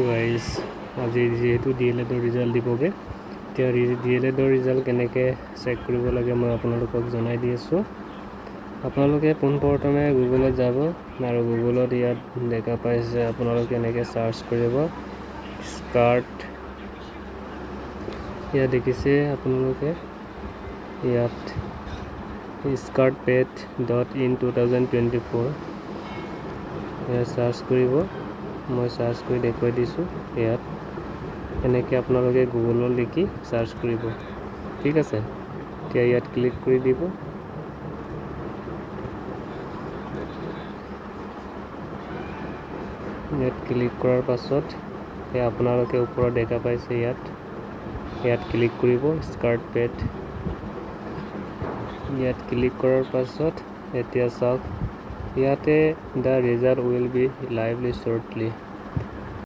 Guys আজি যেহেতু DLEDৰ result দিবগে এতিয়া DLEDৰ ৰিজাল্ট কেনেকৈ চেক কৰিব লাগে মই আপোনালোকক জনাই দি আছোঁ। আপোনালোকে পোনপ্ৰথমে গুগলত যাব আৰু গুগলত ইয়াত দেখা পাইছে আপোনালোকে কেনেকৈ সাৰ্চ কৰিব স্কাৰ্ট ইয়াত দেখিছে আপোনালোকে ইয়াত skartped.in 2024 ইয়াত সাৰ্চ কৰিব। মই সাৰ্চ কৰি দেখুৱাই দিছোঁ ইয়াত এনেকৈ আপোনালোকে গুগলত লিখি সাৰ্চ কৰিব ঠিক আছে। এতিয়া ইয়াত ক্লিক কৰি দিব। ইয়াত ক্লিক কৰাৰ পাছত আপোনালোকে ওপৰত দেখা পাইছে ইয়াত ক্লিক কৰিব স্কাৰ্টপেড। ইয়াত ক্লিক কৰাৰ পাছত এতিয়া চাওক ইয়াতে the result will be lively shortly